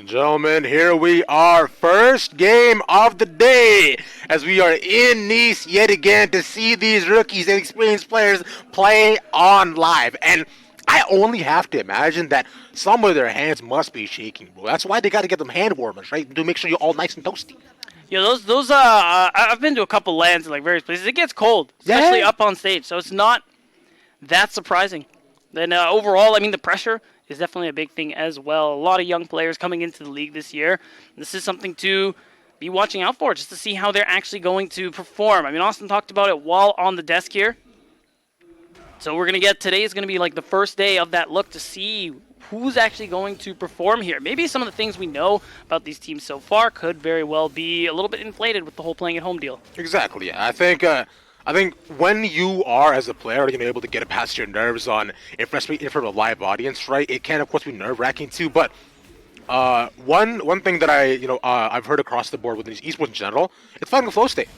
and gentlemen, here we are, first game of the day, as we are in Nice yet again to see these rookies and experienced players play on live. And I only have to imagine that some of their hands must be shaking, bro. That's why they got to get them hand warmers, right? To make sure you're all nice and toasty. Yeah, I've been to a couple lands in like various places. It gets cold, especially up on stage, so it's not that surprising. Then overall, I mean, the pressure is definitely a big thing as well. A lot of young players coming into the league this year. This is something to be watching out for, just to see how they're actually going to perform. I mean, Austin talked about it while on the desk here. So today is going to be like the first day of that look to see who's actually going to perform here. Maybe some of the things we know about these teams so far could very well be a little bit inflated with the whole playing at home deal. Exactly. Yeah. I think when you are, as a player, able to get past your nerves on, especially in front of a live audience, right, it can, of course, be nerve-wracking too. But one thing that I've heard across the board with these esports in general, it's finding a flow state.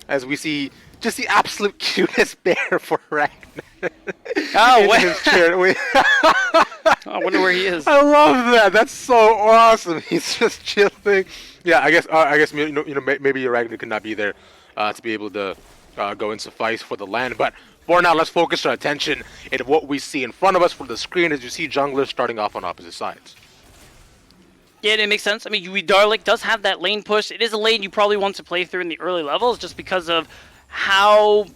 As we see just the absolute cutest bear for Ragnar. Oh, wait. I wonder where he is. I love that. That's so awesome. He's just chilling. Yeah, I guess maybe Ragnar could not be there to be able to go and suffice for the land. But for now, let's focus our attention in what we see in front of us from the screen as you see junglers starting off on opposite sides. Yeah, it makes sense. I mean, Darlik does have that lane push. It is a lane you probably want to play through in the early levels just because of how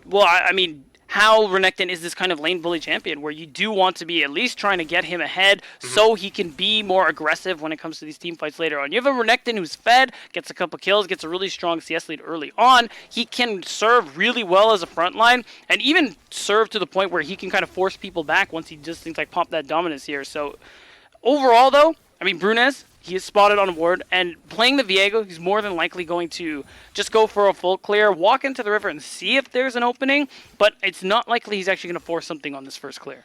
Renekton is this kind of lane bully champion where you do want to be at least trying to get him ahead so he can be more aggressive when it comes to these team fights later on. You have a Renekton who's fed, gets a couple kills, gets a really strong CS lead early on. He can serve really well as a front line and even serve to the point where he can kind of force people back once he just things like pop that dominance here. So overall though, I mean, Brunez, he is spotted on a ward, and playing the Viego, he's more than likely going to just go for a full clear, walk into the river and see if there's an opening, but it's not likely he's actually going to force something on this first clear.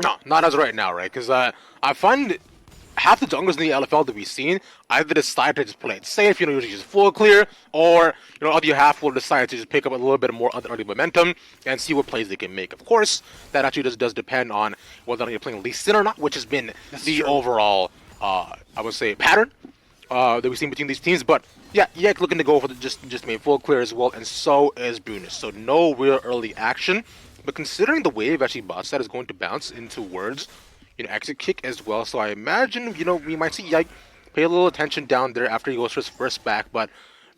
No, not as right now, right? Because I find half the junglers in the LFL that we've seen either decide to just play it safe, usually just full clear, or other half will decide to just pick up a little bit more early momentum and see what plays they can make. Of course, that actually does depend on whether or not you're playing Lee Sin or not, which has been overall I would say pattern that we've seen between these teams. But yeah, Yek looking to go for just main full clear as well, and so is Brunez. So no real early action. But considering the wave actually bot side is going to bounce into words, exit kick as well. So I imagine we might see Yek pay a little attention down there after he goes for his first back. But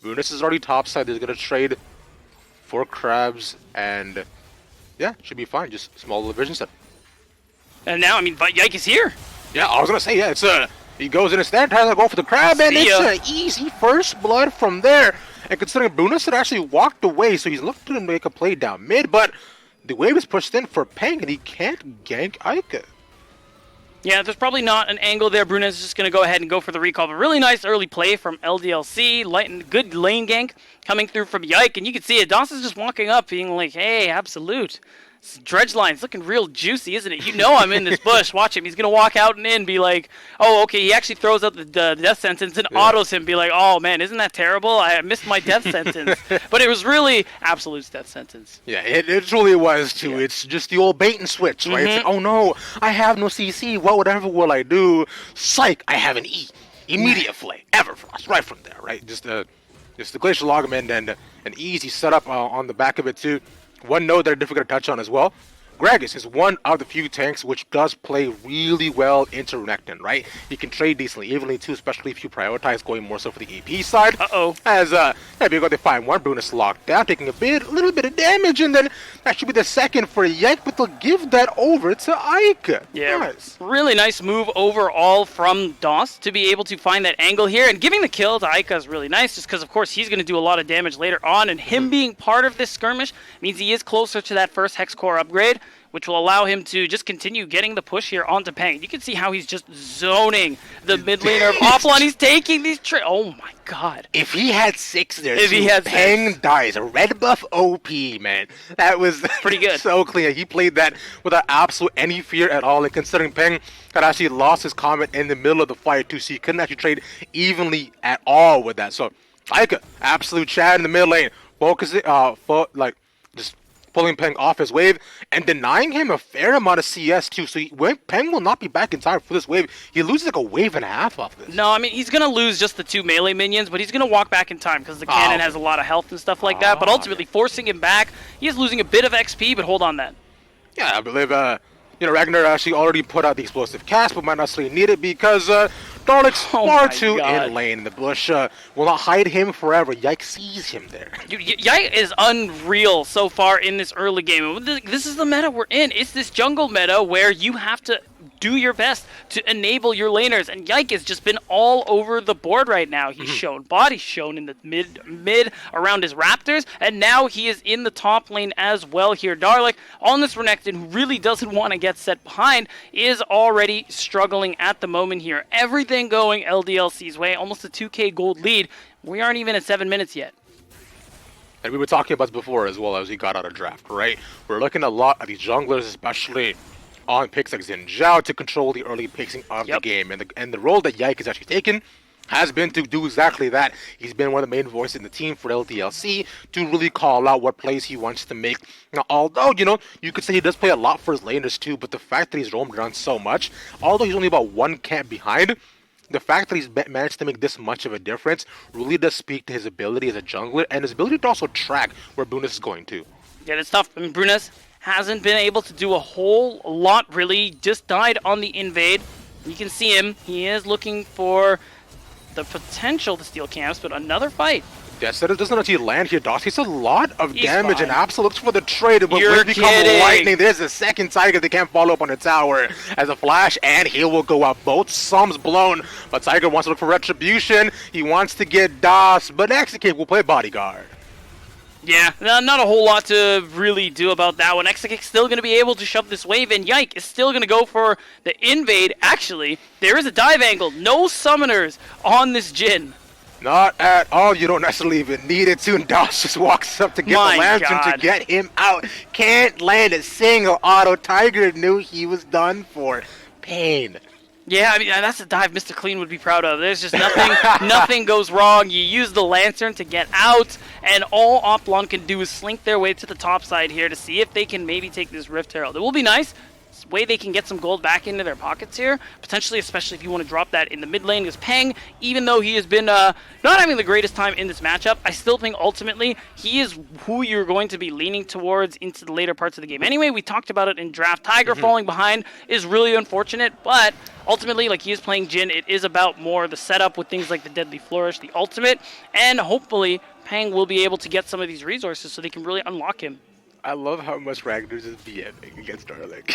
Brunez is already topside. They're gonna trade for crabs, and yeah, should be fine. Just small little vision set. And now, I mean, Yike is here. Yeah, I was gonna say, yeah, it's he goes in a stand, tries to go for the crab, and it's an easy first blood from there. And considering Brunez had actually walked away, so he's looking to make a play down mid, but the wave is pushed in for Peng, and he can't gank Ica. Yeah, there's probably not an angle there. Brunez is just going to go ahead and go for the recall. But really nice early play from LDLC. Light and good lane gank coming through from Yike. And you can see it. Doss is just walking up being like, hey, absolute. Dredge line's looking real juicy, isn't it? I'm in this bush. Watch him. He's going to walk out and in, be like, oh, okay. He actually throws out the death sentence and autos him, be like, oh, man, isn't that terrible? I missed my death sentence. But it was really Absolute's death sentence. Yeah, it truly was, too. Yeah. It's just the old bait and switch, right? It's like, oh, no, I have no CC. Whatever will I do? Psych, I have an E. Immediate flay. Everfrost. Right from there, right? Just the Glacial Augment and an easy setup on the back of it, too. One note that I'm difficult to touch on as well, Gragas is one of the few tanks which does play really well into Renekton, right? He can trade decently, evenly too, especially if you prioritize going more so for the AP side. As because they find one Brunez locked down, taking a little bit of damage, and then that should be the second for Yank, but they'll give that over to Ica. Yeah, nice. Really nice move overall from Doss to be able to find that angle here, and giving the kill to Ica is really nice, just because of course he's going to do a lot of damage later on, and him being part of this skirmish means he is closer to that first Hex Core upgrade, which will allow him to just continue getting the push here onto Peng. You can see how he's just zoning the mid laner of Oplon. He's taking these oh my god. If he had 6 there, Peng dies. A red buff OP, man. That was pretty good. So clean. He played that without absolute any fear at all. And considering Peng had actually lost his comment in the middle of the fight too, so he couldn't actually trade evenly at all with that. So, Ica, absolute Chad in the mid lane. Focus it, just pulling Peng off his wave and denying him a fair amount of CS too. So Peng will not be back in time for this wave. He loses like a wave and a half off this. No, I mean, he's going to lose just the 2 melee minions, but he's going to walk back in time because the cannon has a lot of health and stuff like that. But ultimately, forcing him back, he is losing a bit of XP, but hold on that. Yeah, I believe, Ragnar actually already put out the explosive cast, but might not necessarily need it because Darlik's far too in lane in the bush. Will not hide him forever. Yike sees him there. Yike is unreal so far in this early game. This is the meta we're in. It's this jungle meta where you have to do your best to enable your laners, and Yike has just been all over the board right now. He's shown bot, he's shown in the mid around his raptors, and now he is in the top lane as well here. Darlik, on this Renekton, who really doesn't want to get set behind, is already struggling at the moment here. Everything going LDLC's way, almost a 2k gold lead. We aren't even at 7 minutes yet. And we were talking about this before as well as we got out of draft, right? We're looking a lot at these junglers, especially on picks like Xin Zhao, to control the early picking of the game. And the role that Yike has actually taken has been to do exactly that. He's been one of the main voices in the team for LDLC to really call out what plays he wants to make. Now, although, you could say he does play a lot for his laners too, but the fact that he's roamed around so much, although he's only about 1 camp behind, the fact that he's managed to make this much of a difference really does speak to his ability as a jungler and his ability to also track where Brunas is going to. Yeah, it's tough. I mean, Brunas hasn't been able to do a whole lot, really. Just died on the invade. You can see him. He is looking for the potential to steal camps, but another fight. Deathsetter doesn't actually land here. Doss takes a lot of damage, and Absol looks for the trade, but You're will become lightning. There's a second Tiger. They can't follow up on the tower as a flash, and he will go up. Both sums blown, but Tiger wants to look for retribution. He wants to get Doss, but Execute will play bodyguard. Yeah, not a whole lot to really do about that one. Executive's still going to be able to shove this wave, and Yike is still going to go for the invade. Actually, there is a dive angle. No summoners on this Jhin. Not at all. You don't necessarily even need it to. And Doss just walks up to get the lantern to get him out. Can't land a single auto. Tiger knew he was done for. Pain. Yeah, I mean, that's a dive Mr. Clean would be proud of. There's just nothing, nothing goes wrong. You use the lantern to get out, and all Oplon can do is slink their way to the top side here to see if they can maybe take this Rift Herald. It will be nice. It's a way they can get some gold back into their pockets here, potentially, especially if you want to drop that in the mid lane, because Peng, even though he has been not having the greatest time in this matchup, I still think ultimately he is who you're going to be leaning towards into the later parts of the game. Anyway, we talked about it in draft. Tiger falling behind is really unfortunate, but ultimately, like, he is playing Jhin. It is about more the setup with things like the Deadly Flourish, the ultimate, and hopefully Peng will be able to get some of these resources so they can really unlock him. I love how much Ragnar's is BMing against Darlik.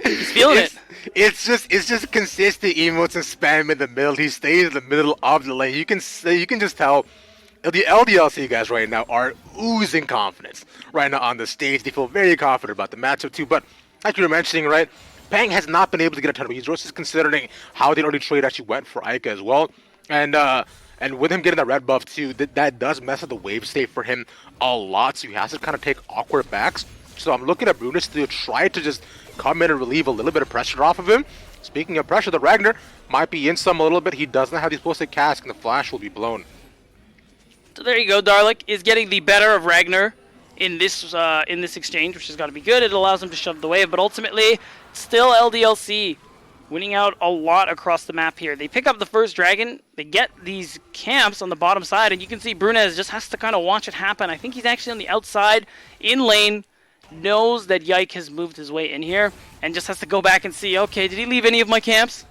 He's feeling it. It's just consistent emotes and spam in the middle. He stays in the middle of the lane. You can just tell the LDLC guys right now are oozing confidence right now on the stage. They feel very confident about the matchup too. But like you were mentioning, right, Peng has not been able to get a ton of resources considering how the early trade actually went for Ika as well. And with him getting that red buff too, that does mess up the wave state for him a lot. So he has to kind of take awkward backs. So I'm looking at Brunas to try to just come in and relieve a little bit of pressure off of him. Speaking of pressure, the Ragnar might be in some a little bit. He doesn't have the explosive cast, and the flash will be blown. So there you go. Darlik is getting the better of Ragnar in this exchange, which has got to be good. It allows him to shove the wave, but ultimately, still LDLC winning out a lot across the map here. They pick up the first dragon, they get these camps on the bottom side, and you can see Brunez just has to kind of watch it happen. I think he's actually on the outside, in lane, knows that Yike has moved his way in here, and just has to go back and see, okay, did he leave any of my camps?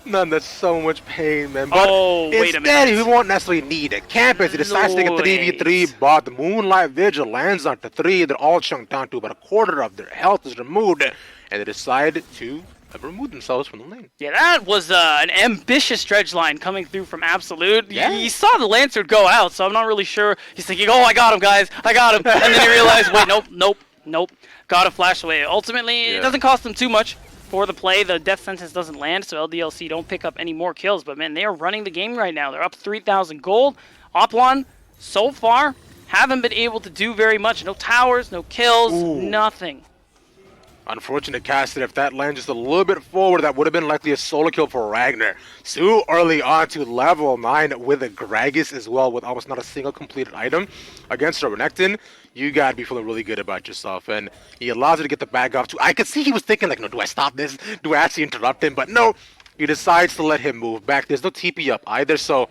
None, that's so much pain, man. But wait a minute. Instead, he won't necessarily need it. Campus, he decides to take a 3v3, but the Moonlight Vigil lands onto 3. They're all chunked down to about a quarter of their health is removed, and they decide to remove themselves from the lane. Yeah, that was an ambitious dredge line coming through from Absolute. Yeah. You saw the Lancer go out, so I'm not really sure. He's thinking, oh, I got him, guys. I got him. And then he realized, wait, nope. Got to flash away. Ultimately, it doesn't cost them too much for the play. The death sentence doesn't land, so LDLC don't pick up any more kills. But, man, they are running the game right now. They're up 3,000 gold. Oplon, so far, haven't been able to do very much. No towers, no kills, nothing. Unfortunate cast that if that lands just a little bit forward, that would have been likely a solo kill for Ragnar. Too early on to level 9 with a Gragas as well, with almost not a single completed item against a Renekton. You gotta be feeling really good about yourself, and he allows you to get the bag off too. I could see he was thinking like, no, do I stop this? Do I actually interrupt him? But no, he decides to let him move back. There's no TP up either, so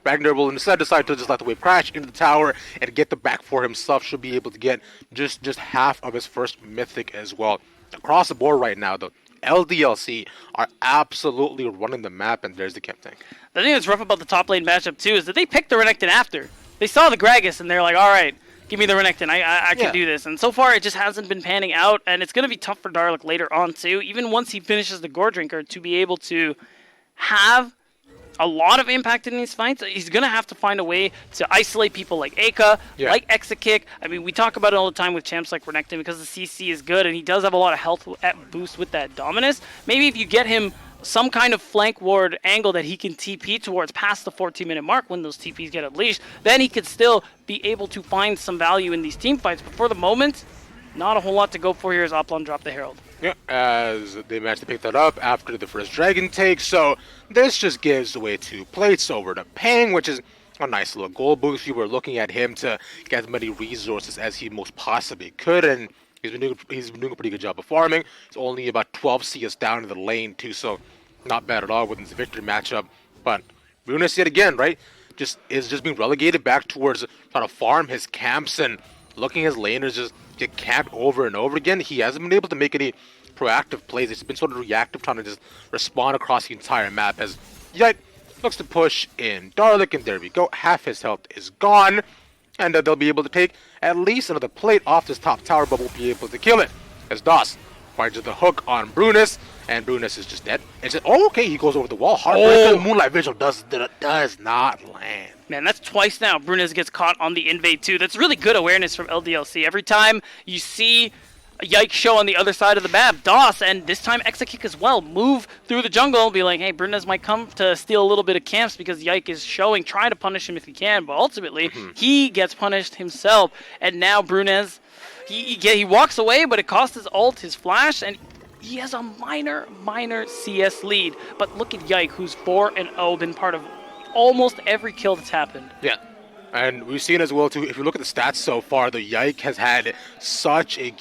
Ragnar will instead decide to just let the wave crash into the tower and get the back for himself. Should be able to get just half of his first mythic as well. Across the board right now, though, LDLC are absolutely running the map, and there's the camp tank. The thing that's rough about the top lane matchup, too, is that they picked the Renekton after. They saw the Gragas, and they're like, all right, give me the Renekton. I can do this. And so far, it just hasn't been panning out, and it's going to be tough for Darlic later on, too, even once he finishes the Gore Drinker, to be able to have a lot of impact in these fights. He's going to have to find a way to isolate people like Aka, like Exakick. I mean, we talk about it all the time with champs like Renekton because the CC is good and he does have a lot of health boost with that Dominus. Maybe if you get him some kind of flank ward angle that he can TP towards past the 14-minute mark when those TPs get unleashed, then he could still be able to find some value in these team fights. But for the moment, not a whole lot to go for here as Oplon dropped the Herald. Yeah, as they managed to pick that up after the first Dragon take, so this just gives away 2 plates over to Pang, which is a nice little goal boost. You were looking at him to get as many resources as he most possibly could, and he's been doing a pretty good job of farming. He's only about 12 CS down in the lane too, so not bad at all within the victory matchup. But Runas yet again, right, is just being relegated back towards trying to farm his camps, and looking at his laners just get camped over and over again. He hasn't been able to make any proactive plays. It's been sort of reactive, trying to just respond across the entire map as Yike looks to push in Darlic, and there we go. Half his health is gone, and they'll be able to take at least another plate off this top tower, but won't be able to kill it as Das finds the hook on Brunus, and Brunus is just dead. And says, oh, okay, he goes over the wall. Heartbreaker Moonlight Vigil does not land. Man, that's twice now. Brunez gets caught on the invade too. That's really good awareness from LDLC. Every time you see a Yike show on the other side of the map, DOS, and this time Exakick as well, move through the jungle and be like, hey, Brunez might come to steal a little bit of camps because Yike is showing, try to punish him if he can, but ultimately he gets punished himself. And now Brunez, he walks away, but it costs his ult, his flash, and he has a minor CS lead. But look at Yike, who's 4-0, been part of almost every kill that's happened. Yeah, and we've seen as well too, if you look at the stats so far, the Yike has had such a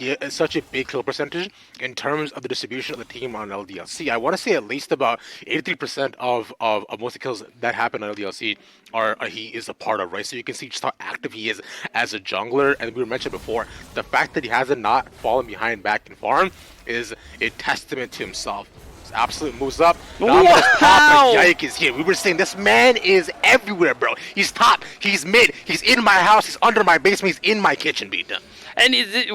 big kill percentage in terms of the distribution of the team on LDLC. I want to say at least about 83% of most of the kills that happen on LDLC are he is a part of, right? So you can see just how active he is as a jungler, and we mentioned before, the fact that he hasn't not fallen behind back in farm is a testament to himself. Absolute moves up. Papa Yike is here. We were saying this man is everywhere, bro. He's top, he's mid, he's in my house, he's under my basement, he's in my kitchen, beat up. And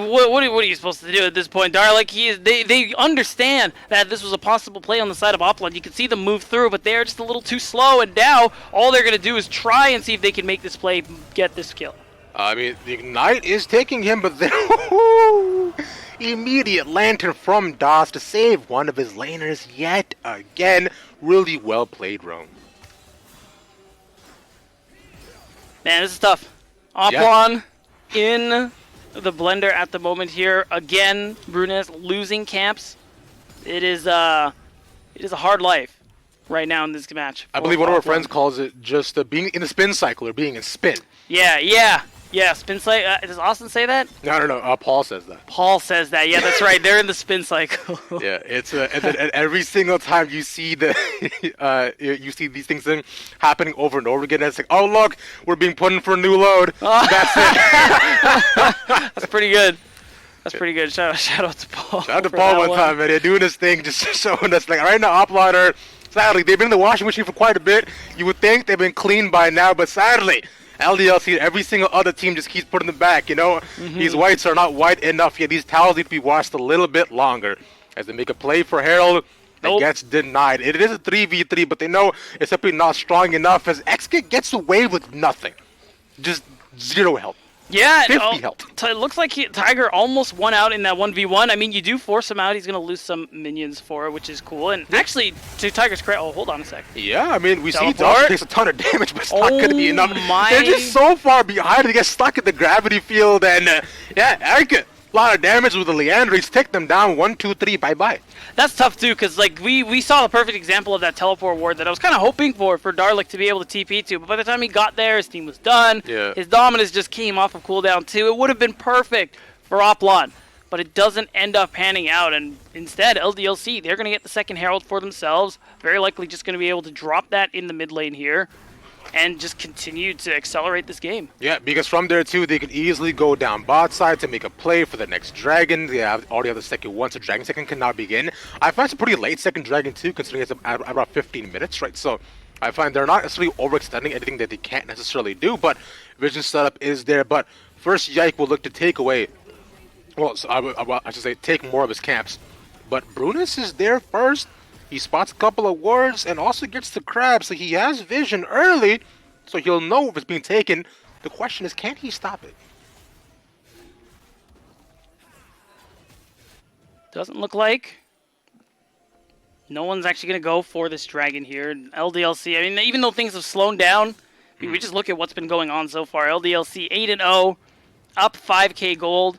what are you supposed to do at this point, Darlic? They understand that this was a possible play on the side of Oplon. You can see them move through, but they're just a little too slow. And now all they're gonna do is try and see if they can make this play, get this kill. I mean, the Ignite is taking him, but then immediate lantern from Das to save one of his laners yet again. Really well played, Rome. Man, this is tough. Oplon in the blender at the moment here. Again, Brunez losing camps. It is a hard life right now in this match. I believe one of our friends calls it just being in the spin cycle or being in spin. Yeah, spin cycle. Does Austin say that? No. Paul says that. Paul says that. Yeah, that's right. They're in the spin cycle. Yeah, it's and every single time you see you see these things happening over and over again, it's like, oh look, we're being put in for a new load. That's it. That's pretty good. That's pretty good. Shout out to Paul. Shout out to Paul one time, man. They're doing this thing, just showing us like right now, Oplon are sadly they've been in the washing machine for quite a bit. You would think they've been cleaned by now, but sadly, LDLC, every single other team just keeps putting them back, you know? These whites are not white enough yet. These towels need to be washed a little bit longer. As they make a play for Herald, it gets denied. It is a 3v3, but they know it's simply not strong enough as XK gets away with nothing. Just 0 health. Yeah, 50 health. It looks like Tiger almost won out in that 1v1. I mean, you do force him out. He's going to lose some minions for it, which is cool. And actually, to Tiger's credit, hold on a sec. Yeah, I mean, we see Dodge takes a ton of damage, but it's not going to be enough. They're just so far behind. They get stuck in the gravity field, and yeah, Erica A lot of damage with the Leandries. Take them down. 1, 2, 3. Bye-bye. That's tough too, because like we saw the perfect example of that teleport ward that I was kind of hoping for Darlic to be able to TP to, but by the time he got there, his team was done. Yeah. His dominance just came off of cooldown too. It would have been perfect for Oplon, but it doesn't end up panning out, and instead LDLC, they're going to get the second Herald for themselves. Very likely just going to be able to drop that in the mid lane here and just continue to accelerate this game. Yeah, because from there too, they can easily go down bot side to make a play for the next dragon. They already have the second one, so dragon second can now begin. I find it's a pretty late second dragon too, considering it's at about 15 minutes, right? So I find they're not necessarily overextending anything that they can't necessarily do, but vision setup is there. But first, Yike will look to take away, well, so I should say take more of his camps. But Brunus is there first. He spots a couple of wards and also gets the crab, so he has vision early, so he'll know if it's being taken. The question is, can he stop it? Doesn't look like. No one's actually going to go for this dragon here. LDLC, I mean, even though things have slowed down, we just look at what's been going on so far. LDLC 8-0, up 5k gold.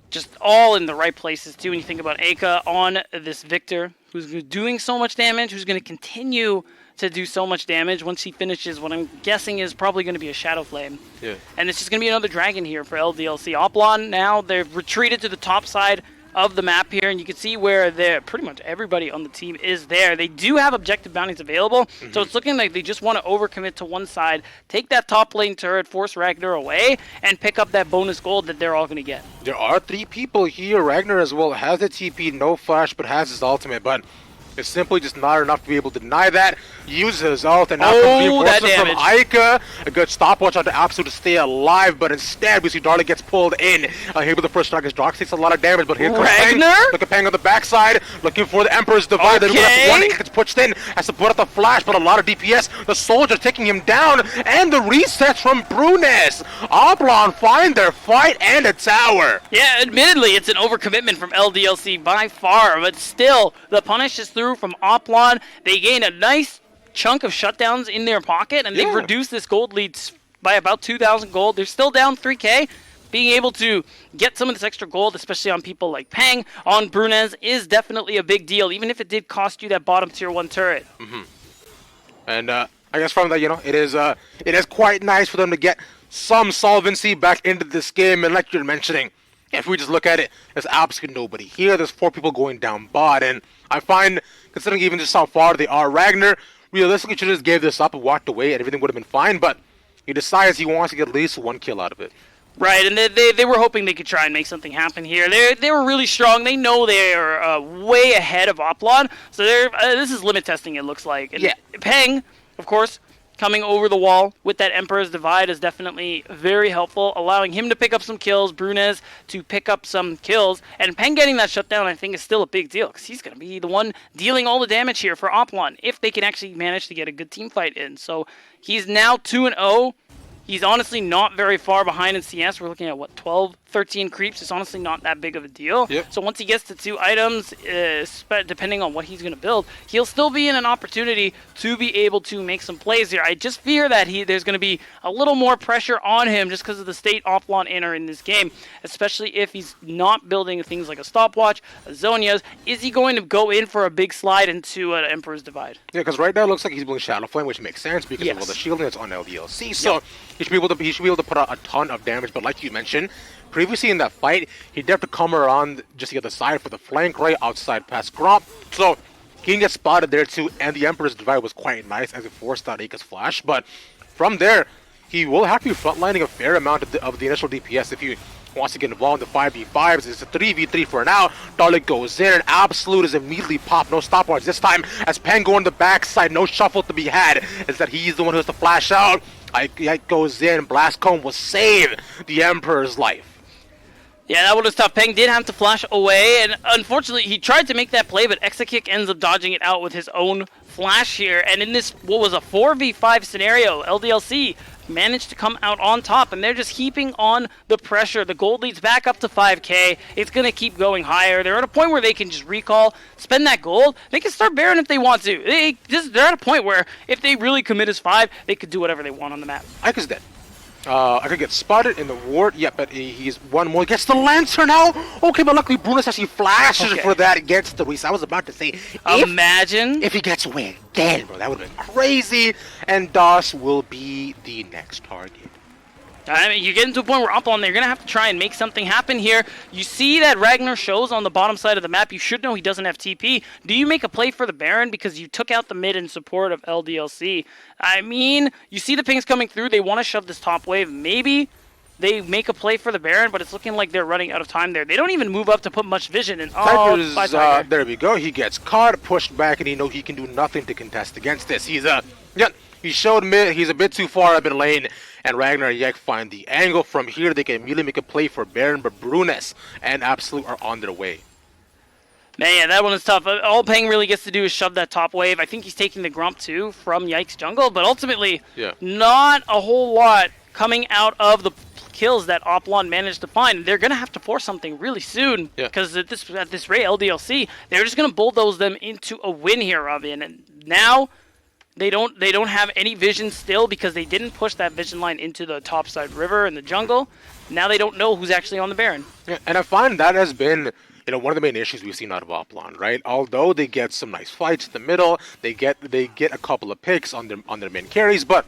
Just all in the right places, too, when you think about Aka on this Victor, who's doing so much damage, who's going to continue to do so much damage once he finishes what I'm guessing is probably going to be a Shadow Flame. Yeah. And it's just going to be another dragon here for LDLC. Oplon now, they've retreated to the top side of the map here, and you can see where they're pretty much everybody on the team is there. They do have objective bounties available, so it's looking like they just want to overcommit to one side, take that top lane turret, force Ragnar away, and pick up that bonus gold that they're all going to get. There are 3 people here. Ragnar as well has the TP, no flash, but has his ultimate, but it's simply just not enough to be able to deny that. Uses his ult, and now that reinforcements from damage. Ica. A good stopwatch on the Absolute to stay alive, but instead we see Darling gets pulled in. Here with the first strike, his Drox takes a lot of damage, but here comes Peng. Ragnar? Look at Peng on the backside, looking for the Emperor's Divide. Okay. That one gets pushed in, has to put out the flash, but a lot of DPS. The soldier taking him down, and the resets from Brunus. Oplon find their fight and a tower. Yeah, admittedly, it's an overcommitment from LDLC by far, but still, the punish is through from Oplon. They gain a nice chunk of shutdowns in their pocket, and they've reduced this gold lead by about 2,000 gold. They're still down 3k. Being able to get some of this extra gold, especially on people like Peng, on Brunez, is definitely a big deal, even if it did cost you that bottom tier 1 turret. And I guess from that, it is quite nice for them to get some solvency back into this game. And like you're mentioning, if we just look at it, there's absolutely nobody here. There's 4 people going down bot, and I find, considering even just how far they are, Ragnar realistically should have just gave this up and walked away, and everything would have been fine. But he decides he wants to get at least 1 kill out of it. Right, and they were hoping they could try and make something happen here. They were really strong. They know they are way ahead of Oplon, so this is limit testing, it looks like. And Peng, of course, coming over the wall with that Emperor's Divide is definitely very helpful, allowing him to pick up some kills, Brunez to pick up some kills, and Peng getting that shutdown I think is still a big deal, because he's going to be the one dealing all the damage here for Oplon, if they can actually manage to get a good team fight in. So he's now 2-0. He's honestly not very far behind in CS. We're looking at, what, 12, 13 creeps. It's honestly not that big of a deal. Yep. So once he gets to 2 items, depending on what he's going to build, he'll still be in an opportunity to be able to make some plays here. I just fear that there's going to be a little more pressure on him just because of the state Oplon are in this game, especially if he's not building things like a stopwatch, a Zonia's. Is he going to go in for a big slide into an Emperor's Divide? Yeah, because right now it looks like he's building Shadow Flame, which makes sense because of all the shielding that's on LDLC. So he should be able to put out a ton of damage. But like you mentioned, previously in that fight, he did have to come around just to get the side for the flank right outside past Gromp. So he can get spotted there too, and the Emperor's Divide was quite nice as it forced out Aka's flash. But from there, he will have to be frontlining a fair amount of the initial DPS if he wants to get involved in the 5v5s. It's a 3v3 for now. Darlic goes in, and Absolute is immediately popped. No stopwatch this time as Peng going the backside. No shuffle to be had. Is that he's the one who has to flash out. Ike goes in. Blast Cone will save the Emperor's life. Yeah, that one was tough. Peng did have to flash away, and unfortunately, he tried to make that play, but Exakick ends up dodging it out with his own flash here. And in this, what was a 4v5 scenario, LDLC managed to come out on top, and they're just heaping on the pressure. The gold leads back up to 5k. It's going to keep going higher. They're at a point where they can just recall, spend that gold. They can start Baron if they want to. They're at a point where if they really commit as 5, they could do whatever they want on the map. Ike's dead. I could get spotted in the ward. Yeah, but he's one more. Gets the Lantern now. Okay, but luckily Bruno actually flashes for that. Gets the reset. I was about to say, Imagine if he gets away again, bro, that would have been crazy. And DOS will be the next target. I mean, you're getting to a point where Oplon, they're going to have to try and make something happen here. You see that Ragnar shows on the bottom side of the map. You should know he doesn't have TP. Do you make a play for the Baron because you took out the mid in support of LDLC? I mean, you see the pings coming through. They want to shove this top wave. Maybe they make a play for the Baron, but it's looking like they're running out of time there. They don't even move up to put much vision in. Oh, Tiger. There we go. He gets caught, pushed back, and he knows he can do nothing to contest against this. He showed mid. He's a bit too far up in lane, and Ragnar and Yek find the angle. From here, they can immediately make a play for Baron, but Brunes and Absolute are on their way. Man, yeah, that one is tough. All Peng really gets to do is shove that top wave. I think he's taking the Grump too from Yike's jungle, but ultimately, not a whole lot coming out of the kills that Oplon managed to find. They're going to have to force something really soon because at this rate, LDLC, they're just going to bulldoze them into a win here, Robin. And now they don't have any vision still because they didn't push that vision line into the topside river in the jungle. Now they don't know who's actually on the Baron. Yeah, and I find that has been one of the main issues we've seen out of Oplon, right? Although they get some nice fights in the middle, they get a couple of picks on their main carries, but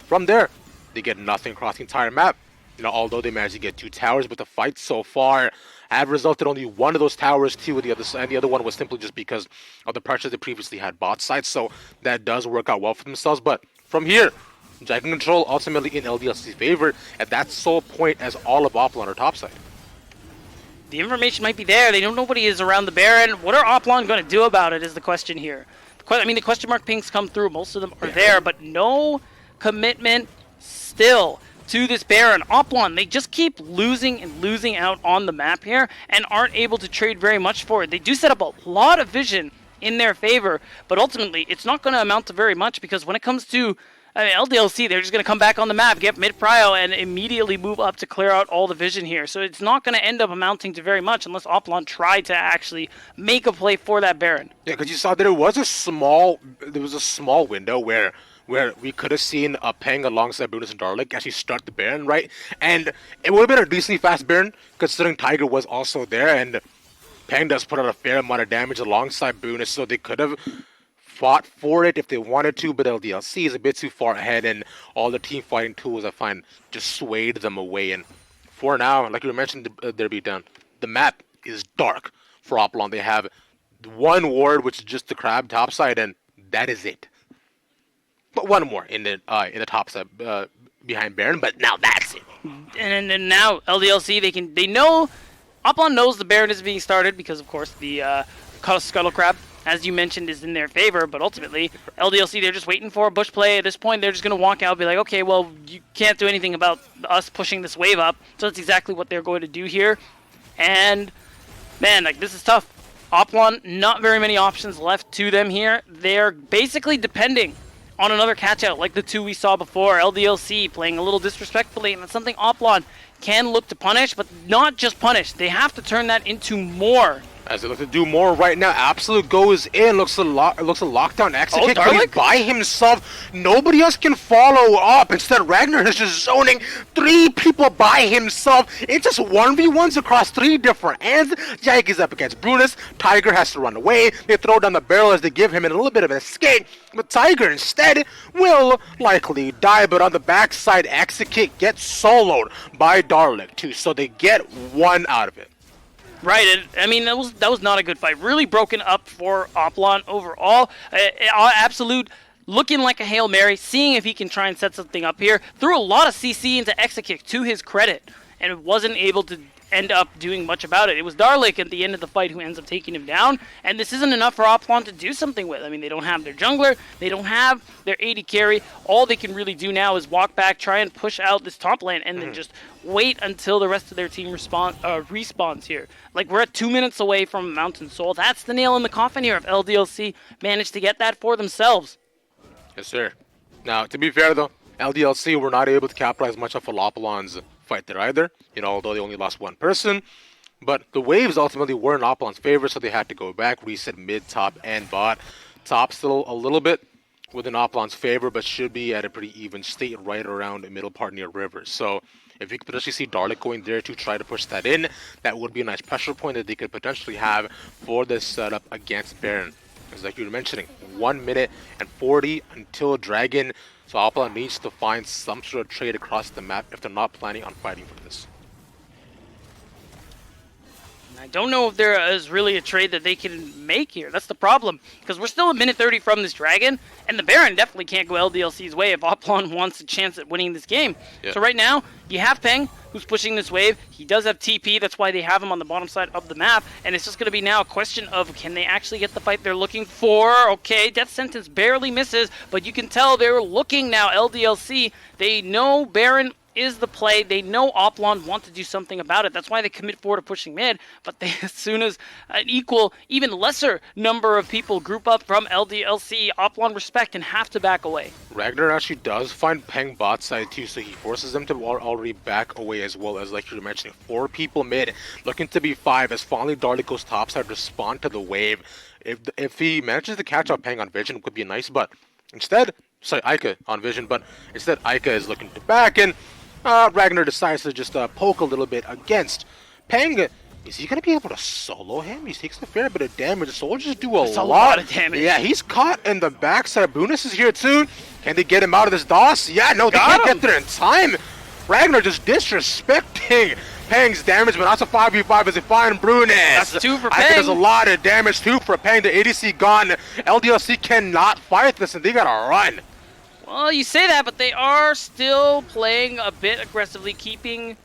from there they get nothing across the entire map. Although they managed to get 2 towers, but the fights so far have resulted only one of those towers, 2 of the other side, and the other one was simply just because of the pressure they previously had bot side. So that does work out well for themselves. But from here, Dragon Control ultimately in LDLC's favor, and that's sole point as all of Oplon are topside. The information might be there. They don't know nobody is around the Baron. What are Oplon going to do about it is the question here. The question mark pings come through. Most of them are there, but no commitment still to this Baron. Oplon, they just keep losing and losing out on the map here and aren't able to trade very much for it. They do set up a lot of vision in their favor, but ultimately it's not going to amount to very much because when it comes to LDLC, they're just going to come back on the map, get mid-prio, and immediately move up to clear out all the vision here. So it's not going to end up amounting to very much unless Oplon try to actually make a play for that Baron. Yeah, because you saw there was a small window where we could have seen a Peng alongside Brutus and Darlik actually start the Baron, right? And it would have been a decently fast Baron, considering Tiger was also there, and Peng does put out a fair amount of damage alongside Brutus, so they could have fought for it if they wanted to, but LDLC is a bit too far ahead, and all the team fighting tools, I find, just swayed them away. And for now, like you mentioned, their beatdown, the map is dark for Oplon. They have one ward, which is just the crab topside, and that is it. But one more in the top side behind Baron, but now that's it. And now LDLC, they know Oplon knows the Baron is being started because of course the Scuttle Crab, as you mentioned, is in their favor. But ultimately, LDLC, they're just waiting for a bush play. At this point, they're just going to walk out and be like, okay, well, you can't do anything about us pushing this wave up. So that's exactly what they're going to do here. And man, this is tough. Oplon, not very many options left to them here. They're basically depending on another catch-out like the 2 we saw before. LDLC playing a little disrespectfully, and that's something Oplon can look to punish, but not just punish. They have to turn that into more. As they look to do more right now, Absolute goes in, looks a lockdown exit kick, but he's by himself. Nobody else can follow up. Instead, Ragnar is just zoning 3 people by himself. It's just 1v1s across 3 different hands. Jake is up against Brutus. Tiger has to run away. They throw down the barrel as they give him a little bit of an escape. But Tiger instead will likely die, but on the backside, exit kick gets soloed by Darlik too, so they get 1 out of it. Right, that was not a good fight. Really broken up for Oplon overall. Absolute looking like a Hail Mary, seeing if he can try and set something up here. Threw a lot of CC into exit kick to his credit, and wasn't able to end up doing much about it. It was Darlik at the end of the fight who ends up taking him down, and this isn't enough for Oplon to do something with. They don't have their jungler, they don't have their AD carry. All they can really do now is walk back, try and push out this top lane, and then just wait until the rest of their team respawns here. We're at 2 minutes away from Mountain Soul. That's the nail in the coffin here if LDLC managed to get that for themselves. Yes, sir. Now, to be fair, though, LDLC were not able to capitalize much off of Oplon's fight there either, although they only lost 1 person. But the waves ultimately were in Oplon's favor, so they had to go back, reset mid, top, and bot. Top still a little bit within Oplon's favor, but should be at a pretty even state right around the middle part near River. So if you could potentially see Darlic going there to try to push that in, that would be a nice pressure point that they could potentially have for this setup against Baron. As like you were mentioning, 1 minute and 40 until Dragon. So Oplon needs to find some sort of trade across the map if they're not planning on fighting for this. I don't know if there is really a trade that they can make here. That's the problem. Because we're still a minute 30 from this Dragon, and the Baron definitely can't go LDLC's way if Oplon wants a chance at winning this game. Yeah. So right now, you have Peng, who's pushing this wave. He does have TP, that's why they have him on the bottom side of the map. And it's just going to be now a question of, can they actually get the fight they're looking for? Okay, Death Sentence barely misses, but you can tell they're looking now, LDLC. They know Baron is the play. They know Oplon want to do something about it. That's why they commit forward to pushing mid. But they, as soon as an equal, even lesser number of people group up from LDLC, Oplon respect and have to back away. Ragnar actually does find Peng bot side too, so he forces them to already back away as well, as like you were mentioning. 4 people mid, looking to be 5 as finally Darlic goes topside to respond to the wave. If he manages to catch up Peng on Vision, it could be nice, but instead, sorry, Ica on Vision, but instead Ica is looking to back, and Ragnar decides to just poke a little bit against Peng. Is he going to be able to solo him? He takes a fair bit of damage. The soldiers do a lot of damage. Yeah, he's caught in the backside. Brunis is here too. Can they get him out of this DOS? Yeah, no, they can't get there in time. Ragnar just disrespecting Peng's damage, but that's a 5v5 as they find Brunis. That's 2 for Peng. I think there's a lot of damage too for Peng. The ADC gone. LDLC cannot fight this, and they gotta run. Well, you say that, but they are still playing a bit aggressively, keeping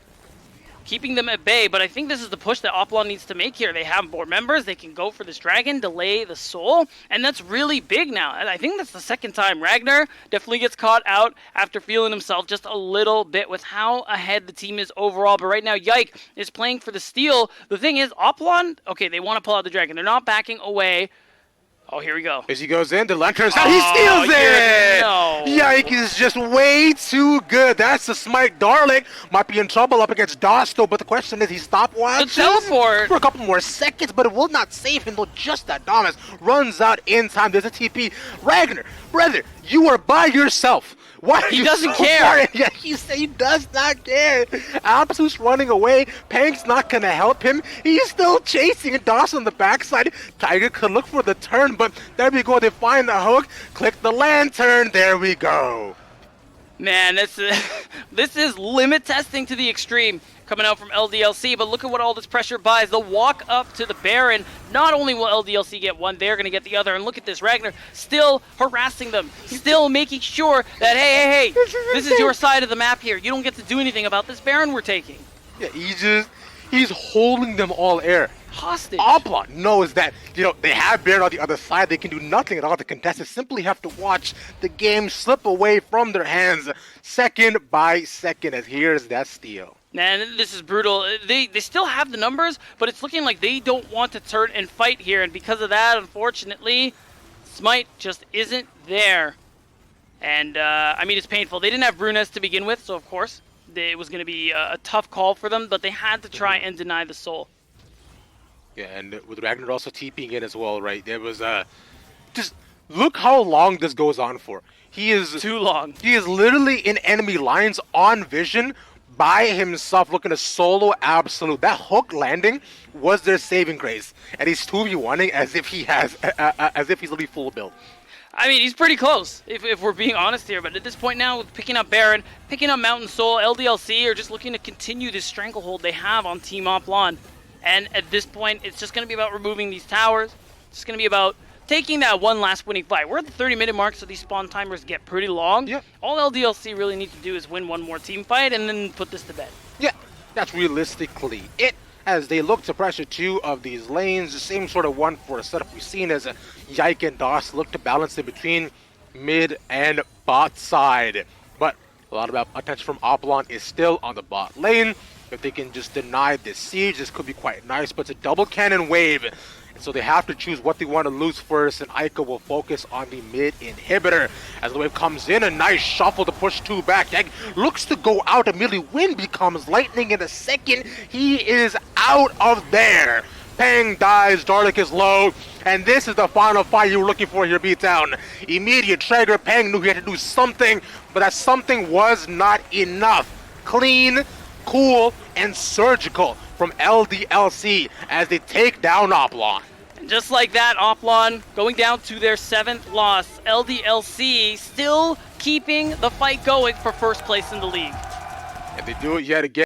them at bay. But I think this is the push that Oplon needs to make here. They have more members. They can go for this Dragon, delay the Soul, and that's really big now. And I think that's the second time. Ragnar definitely gets caught out after feeling himself just a little bit with how ahead the team is overall. But right now, Yike is playing for the steal. The thing is, Oplon, okay, they want to pull out the Dragon. They're not backing away. Oh, here we go. As he goes in, the lanterns out, he steals it! No. Yike is just way too good. That's the smite. Darlic might be in trouble up against Dosto, but the question is, he stopwatches the teleport for a couple more seconds, but it will not save him, though just that Damas runs out in time. There's a TP. Ragnar, brother, you are by yourself. Why are he you doesn't so care. far? Yeah, he does not care. Absolute's running away. Peng's not gonna help him. He's still chasing Doss on the backside. Tiger could look for the turn, but there we go. They find the hook. Click the lantern. There we go. Man, this is limit testing to the extreme coming out from LDLC, but look at what all this pressure buys. The walk up to the Baron, not only will LDLC get one, they're going to get the other, and look at this, Ragnar still harassing them, still making sure that, hey, this is your side of the map here. You don't get to do anything about this Baron we're taking. Yeah, he's holding them all air. Hostage. Oplon knows that, they have Baron on the other side. They can do nothing at all. The contestants simply have to watch the game slip away from their hands second by second, as here's that steal. Man, this is brutal. They still have the numbers, but it's looking like they don't want to turn and fight here, and because of that, unfortunately, Smite just isn't there. And, I mean, it's painful. They didn't have Brunes to begin with, so of course, it was going to be a tough call for them, but they had to try and deny the Soul. Yeah, and with Ragnar also TPing in as well, right? There was just look how long this goes on for. He is too long. He is literally in enemy lines on Vision by himself, looking to solo Absolute. That hook landing was their saving grace, and he's 2v1ing as if he's literally full build. I mean, he's pretty close, if we're being honest here. But at this point now, with picking up Baron, picking up Mountain Soul, LDLC are just looking to continue this stranglehold they have on Team Oplon. And at this point, it's just going to be about removing these towers. It's going to be about taking that one last winning fight. We're at the 30-minute mark, so these spawn timers get pretty long. Yep. All LDLC really need to do is win one more team fight and then put this to bed. Yeah, that's realistically it. As they look to pressure 2 of these lanes, the same sort of one for a setup we've seen as Yike and Doss look to balance it between mid and bot side. But a lot of attention from Oplon is still on the bot lane. If they can just deny this siege, this could be quite nice, but it's a double cannon wave. And so they have to choose what they want to lose first, and Ica will focus on the mid inhibitor. As the wave comes in, a nice shuffle to push 2 back. Yag looks to go out, immediately wind becomes lightning in a second. He is out of there. Pang dies, Darlic is low, and this is the final fight you were looking for here, B-Town. Immediate trigger, Pang knew he had to do something, but that something was not enough. Clean, cool, and surgical from LDLC as they take down Oplon. And just like that, Oplon going down to their 7th loss. LDLC still keeping the fight going for first place in the league. And they do it yet again.